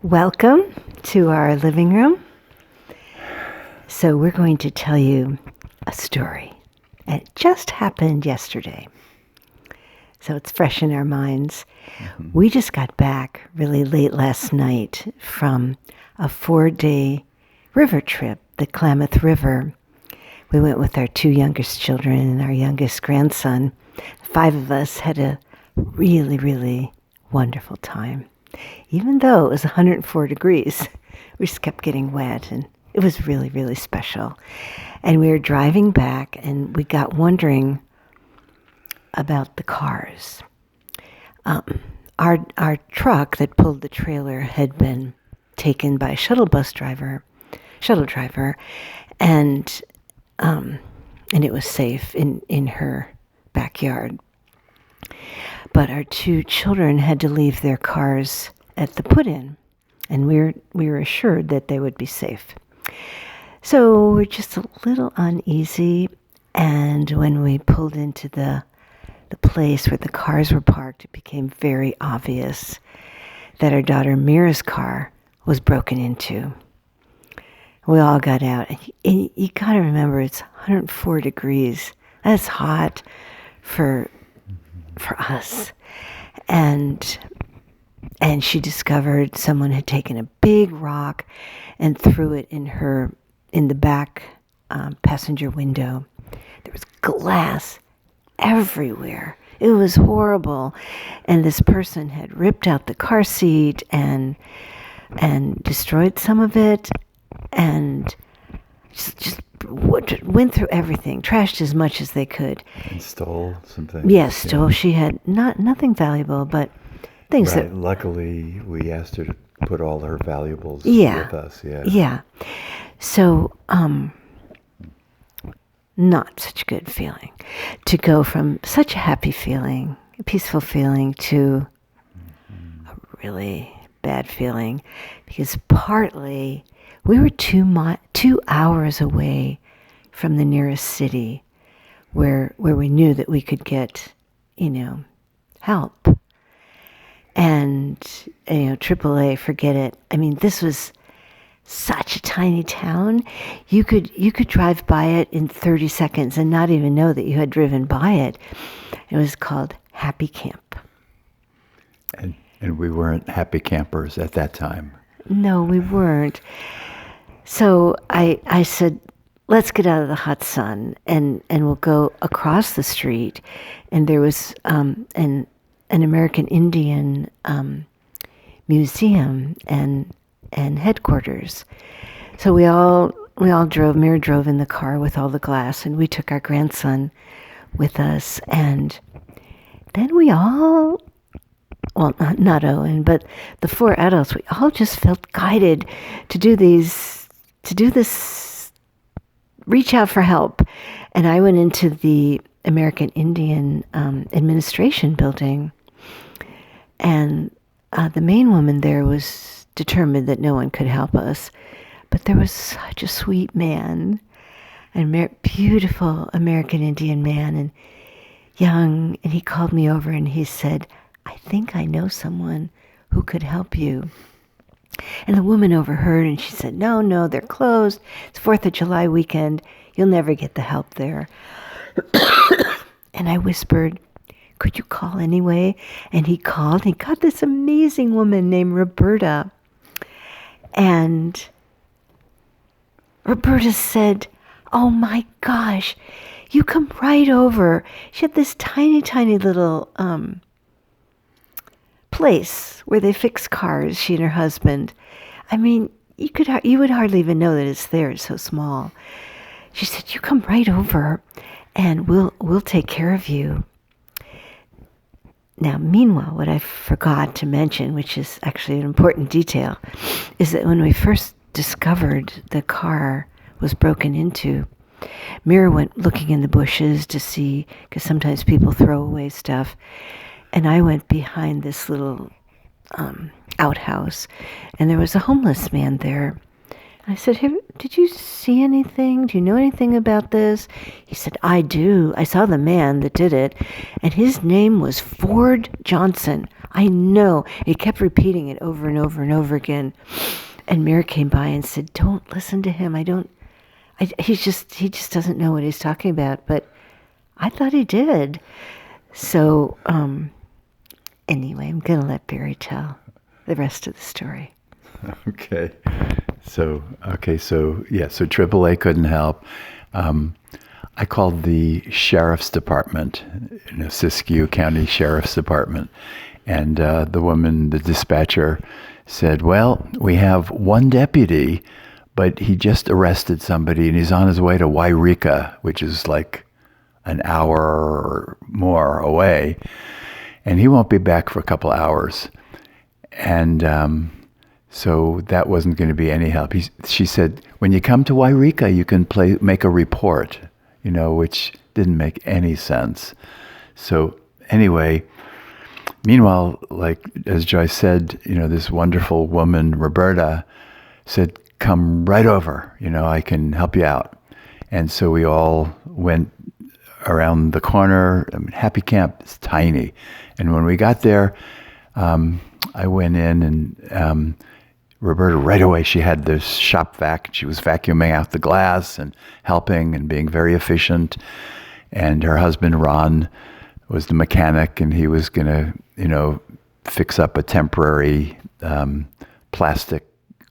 Welcome to our living room. So we're going to tell you a story. And it just happened yesterday. So it's fresh in our minds. Mm-hmm. We just got back really late last night from a 4-day river trip, the Klamath River. We went with our 2 youngest children and our youngest grandson. 5 of us had a really, really wonderful time. Even though it was 104 degrees, we just kept getting wet, and it was really, really special. And we were driving back, and we got wondering about the cars. Our truck that pulled the trailer had been taken by a shuttle driver, and it was safe in her backyard. But our 2 children had to leave their cars at the put-in, and we were assured that they would be safe. So we're just a little uneasy, and when we pulled into the place where the cars were parked, it became very obvious that our daughter Mira's car was broken into. We all got out, and you gotta remember it's 104 degrees. That's hot for us. And she discovered someone had taken a big rock and threw it in the back passenger window. There was glass everywhere. It was horrible. And this person had ripped out the car seat and destroyed some of it, and just went through everything, trashed as much as they could. And stole some things. Yes, stole. She had nothing valuable, but things right. that... Luckily, we asked her to put all her valuables with us. Yeah. So, not such a good feeling. To go from such a happy feeling, a peaceful feeling, to a really bad feeling, because partly we were 2 hours away from the nearest city where we knew that we could get, help. And, AAA, forget it. I mean, this was such a tiny town. You could drive by it in 30 seconds and not even know that you had driven by it. It was called Happy Camp. And we weren't happy campers at that time. No, we weren't. So I said, let's get out of the hot sun and we'll go across the street. And there was an American Indian museum and headquarters. So we all drove. Mira drove in the car with all the glass, and we took our grandson with us. And then we all, well, not Owen, but the 4 adults, we all just felt guided to do this, reach out for help. And I went into the American Indian administration building, and the main woman there was determined that no one could help us. But there was such a sweet man, a beautiful American Indian man, and young, and he called me over and he said, I think I know someone who could help you. And the woman overheard, and she said, no, they're closed. It's 4th of July weekend. You'll never get the help there. And I whispered, could you call anyway? And he called. He got this amazing woman named Roberta. And Roberta said, oh my gosh, you come right over. She had this tiny, tiny little place where they fix cars, she and her husband. I mean, you would hardly even know that it's there. It's so small. She said, you come right over and we'll take care of you. Now, meanwhile, what I forgot to mention, which is actually an important detail, is that when we first discovered the car was broken into, Mira went looking in the bushes to see, because sometimes people throw away stuff, and I went behind this little outhouse, and there was a homeless man there. I said, hey, did you see anything? Do you know anything about this? He said, I do. I saw the man that did it, and his name was Ford Johnson. I know. He kept repeating it over and over and over again. And Mary came by and said, don't listen to him. He just doesn't know what he's talking about. But I thought he did. So, anyway, I'm going to let Barry tell the rest of the story. Okay. So AAA couldn't help. I called the sheriff's department, Siskiyou County Sheriff's Department, and the dispatcher said, well, we have one deputy, but he just arrested somebody and he's on his way to Wairika, which is like an hour or more away, and he won't be back for a couple hours. And so that wasn't going to be any help. She said, when you come to Wairika, you can make a report, which didn't make any sense. So anyway, meanwhile, like as Joyce said, this wonderful woman, Roberta, said, come right over, I can help you out. And so we all went around the corner. Happy Camp is tiny. And when we got there, I went in and Roberta, right away, she had this shop vac. She was vacuuming out the glass and helping and being very efficient. And her husband, Ron, was the mechanic, and he was going to, fix up a temporary plastic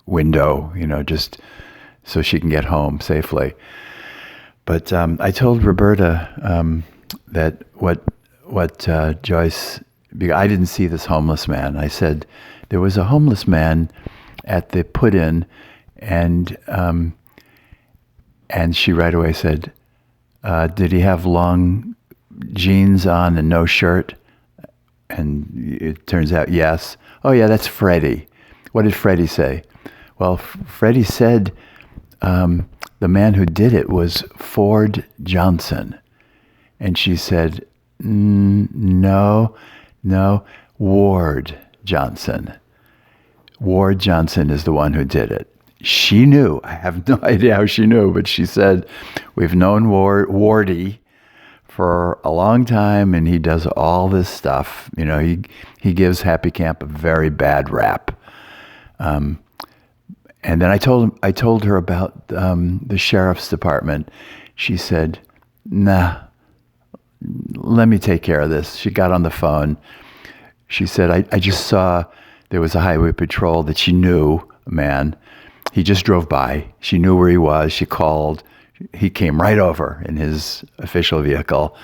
window, just so she can get home safely. But I told Roberta that what Joyce, because I didn't see this homeless man. I said, there was a homeless man at the put-in, and she right away said, did he have long jeans on and no shirt? And it turns out, yes. Oh yeah, that's Freddie. What did Freddie say? Well, Freddie said the man who did it was Ford Johnson. And she said, no, Ward Johnson. Ward Johnson is the one who did it. She knew. I have no idea how she knew, but she said, we've known Wardy for a long time, and he does all this stuff. He gives Happy Camp a very bad rap. And then I told her about the sheriff's department. She said, nah, let me take care of this. She got on the phone. She said, I just saw there was a highway patrol that she knew, a man. He just drove by. She knew where he was. She called. He came right over in his official vehicle.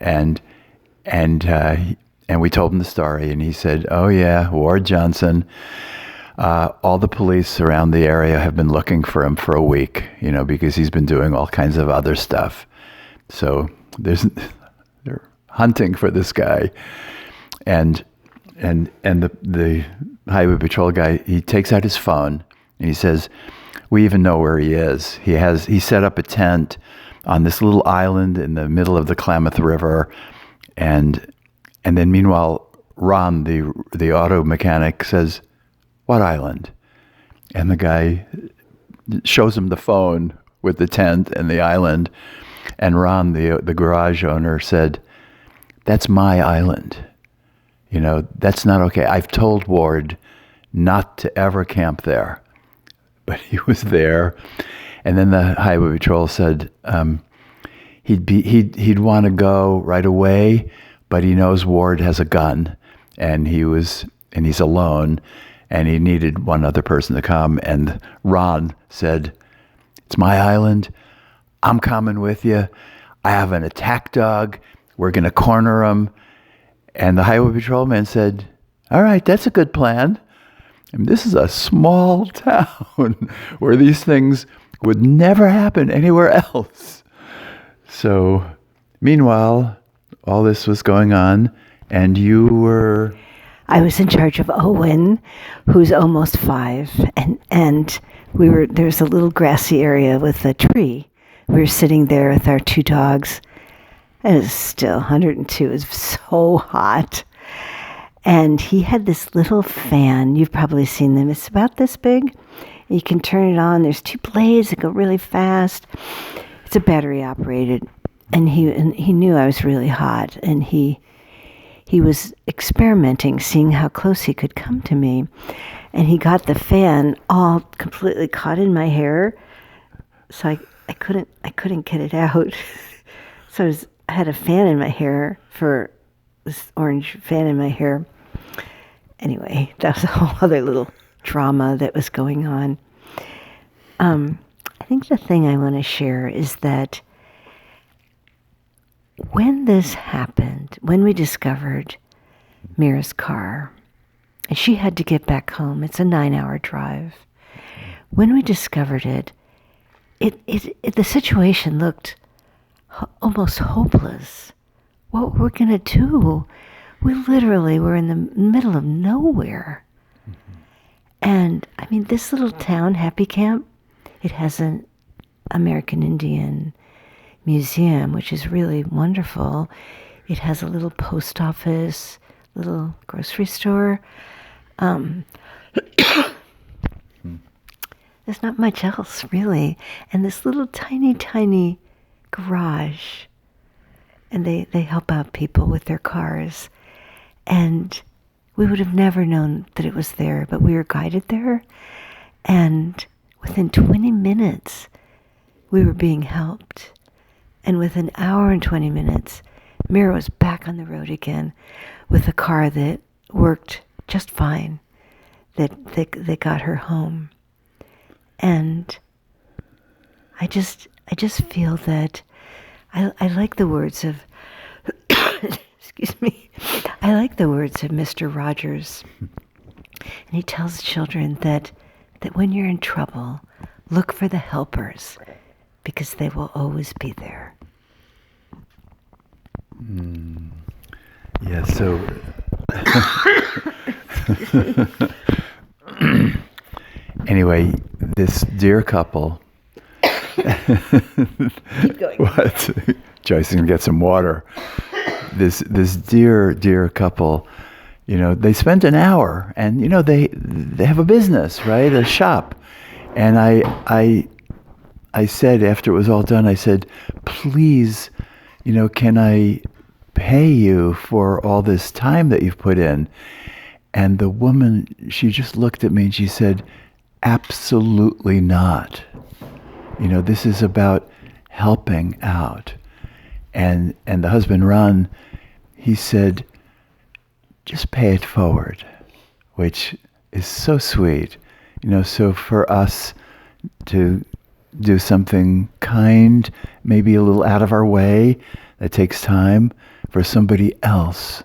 And we told him the story, and he said, oh yeah, Ward Johnson. All the police around the area have been looking for him for a week, because he's been doing all kinds of other stuff. So they're hunting for this guy. And the highway patrol guy, he takes out his phone and he says, we even know where he is. He set up a tent on this little island in the middle of the Klamath River. And then meanwhile, Ron, the auto mechanic, says, what island? And the guy shows him the phone with the tent and the island. And Ron, the garage owner, said, that's my island. That's not okay. I've told Ward not to ever camp there. But he was there. And then the highway patrol said he'd want to go right away, but he knows Ward has a gun, and he's alone, and he needed one other person to come. And Ron said, it's my island. I'm coming with you. I have an attack dog. We're going to corner him. And the highway patrolman said, all right, that's a good plan. And this is a small town where these things would never happen anywhere else. So, meanwhile, all this was going on, and you were... I was in charge of Owen, who's almost 5, and there's a little grassy area with a tree. We were sitting there with our 2 dogs. It was still 102. It was so hot. And he had this little fan. You've probably seen them. It's about this big. You can turn it on. There's 2 blades that go really fast. It's a battery operated. And he knew I was really hot. And he he was experimenting, seeing how close he could come to me. And he got the fan all completely caught in my hair. So I couldn't get it out. So I had a fan in my hair, for this orange fan in my hair. Anyway, that was a whole other little drama that was going on. I think the thing I want to share is that when this happened, when we discovered Mira's car, and she had to get back home, it's a 9-hour drive. When we discovered it, the situation looked almost hopeless. What were we going to do? We literally were in the middle of nowhere. And, I mean, this little town, Happy Camp, it has an American Indian museum, which is really wonderful. It has a little post office, little grocery store. There's not much else, really. And this little tiny garage. And they help out people with their cars. And we would have never known that it was there, but we were guided there. And within 20 minutes, we were being helped. And within an hour and 20 minutes, Mira was back on the road again with a car that worked just fine, that got her home. And I just feel that I like the words of, excuse me, I like the words of Mr. Rogers. And he tells children that when you're in trouble, look for the helpers, because they will always be there. Yeah, so anyway, this dear couple. Keep going. What? Joyce is gonna get some water. This dear couple, they spent an hour, and they have a business, right? A shop. And I said, after it was all done, I said, please, can I pay you for all this time that you've put in? And the woman, she just looked at me and she said, absolutely not. This is about helping out. And the husband, Ron, he said, just pay it forward, which is so sweet. So for us to do something kind, maybe a little out of our way, that takes time, for somebody else.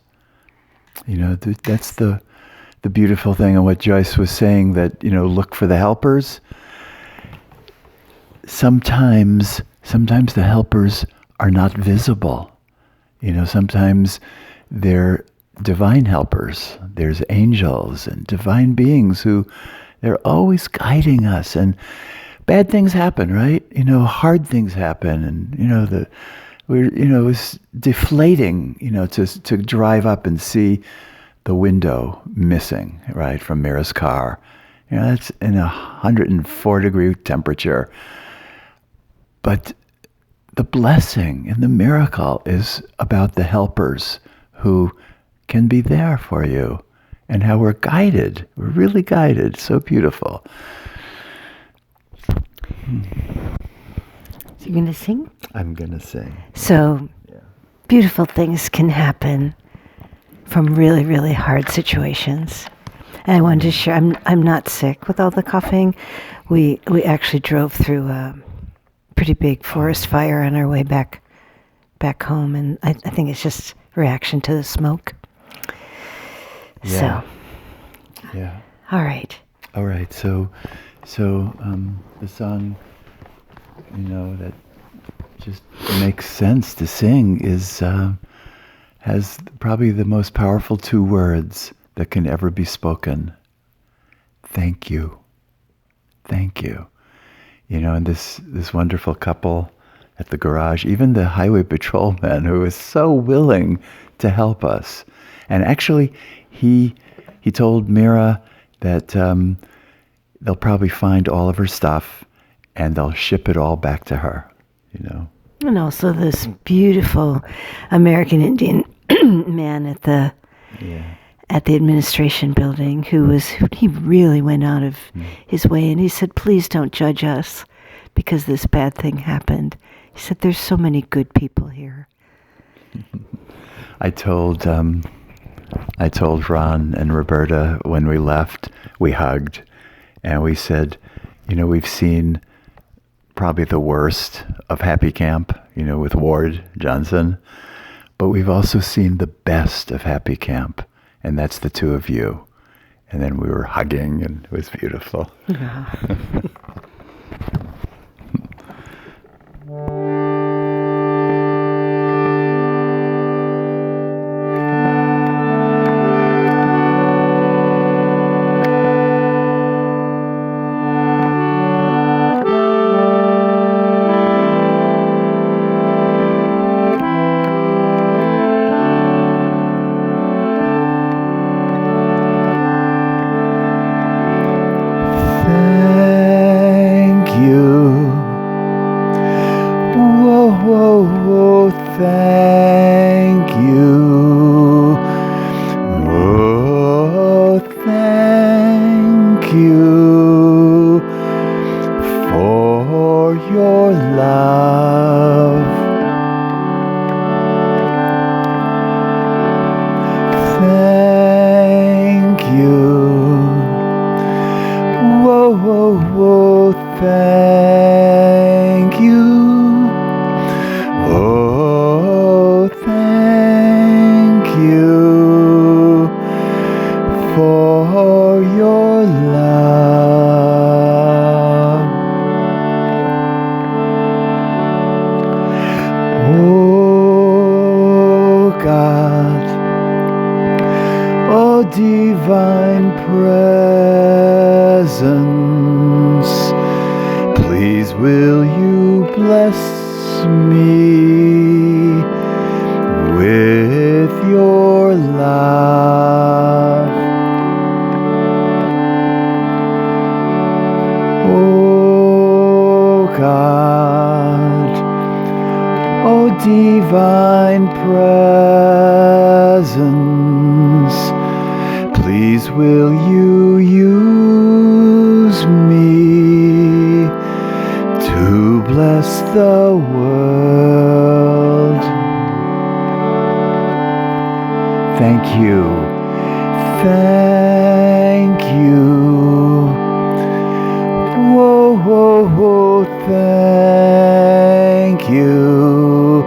That's the beautiful thing. And what Joyce was saying, that, look for the helpers. Sometimes the helpers are not visible. Sometimes they're divine helpers. There's angels and divine beings who, they're always guiding us. And bad things happen, right? Hard things happen. And, it was deflating, to drive up and see the window missing, right, from Mira's car. That's in 104-degree temperature. But the blessing and the miracle is about the helpers who can be there for you, and how we're guided. We're really guided. So beautiful. So you're going to sing? I'm going to sing. So beautiful things can happen from really, really hard situations. And I wanted to share, I'm not sick with all the coughing. We actually drove through a pretty big forest fire on our way back home, and I think it's just reaction to the smoke. Yeah. So, yeah. All right. So the song, that just makes sense to sing is has probably the most powerful 2 words that can ever be spoken. Thank you. Thank you. And this wonderful couple at the garage, even the highway patrolman who was so willing to help us. And actually, he told Mira that they'll probably find all of her stuff and they'll ship it all back to her, And also this beautiful American Indian man at the administration building he really went out of his way, and he said, "Please don't judge us because this bad thing happened." He said, "There's so many good people here." I told Ron and Roberta when we left, we hugged, and we said, we've seen probably the worst of Happy Camp, with Ward Johnson, but we've also seen the best of Happy Camp, and that's the two of you. And then we were hugging, and it was beautiful. Yeah. Divine presence, please will you bless me with your love. Oh God, oh divine presence, please will you use me to bless the world. Thank you. Thank you. Whoa, whoa, whoa, thank you.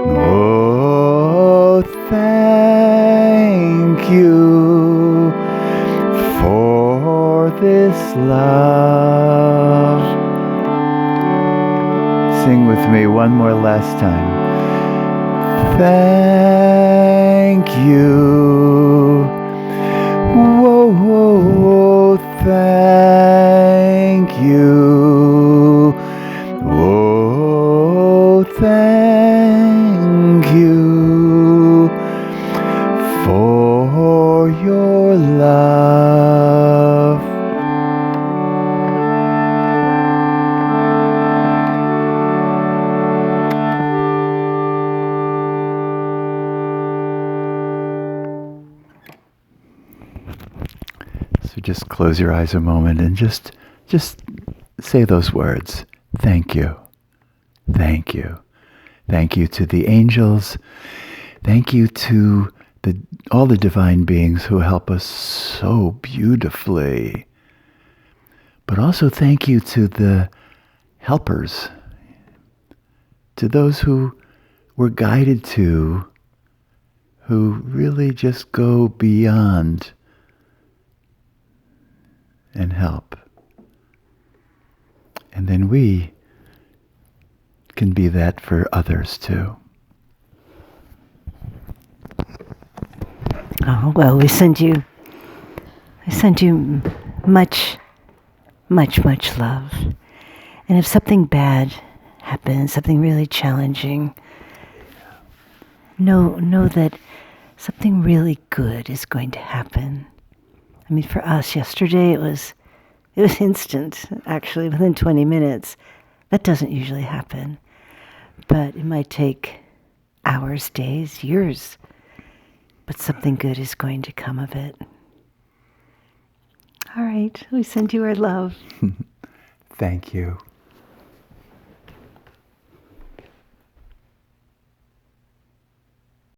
Oh, thank you for this love. Sing with me one more last time. Thank you. Whoa, whoa, whoa, thank you. Oh, thank you for your love. So just close your eyes a moment and just say those words. Thank you. Thank you. Thank you to the angels. Thank you to all the divine beings who help us so beautifully. But also thank you to the helpers, to those who we're guided to, who really just go beyond and help. And then we can be that for others too. Oh, well, we send you much, much, much love. And if something bad happens, something really challenging, know that something really good is going to happen. I mean, for us yesterday, it was instant, actually, within 20 minutes. That doesn't usually happen. But it might take hours, days, years but something good is going to come of it. All right, we send you our love. Thank you.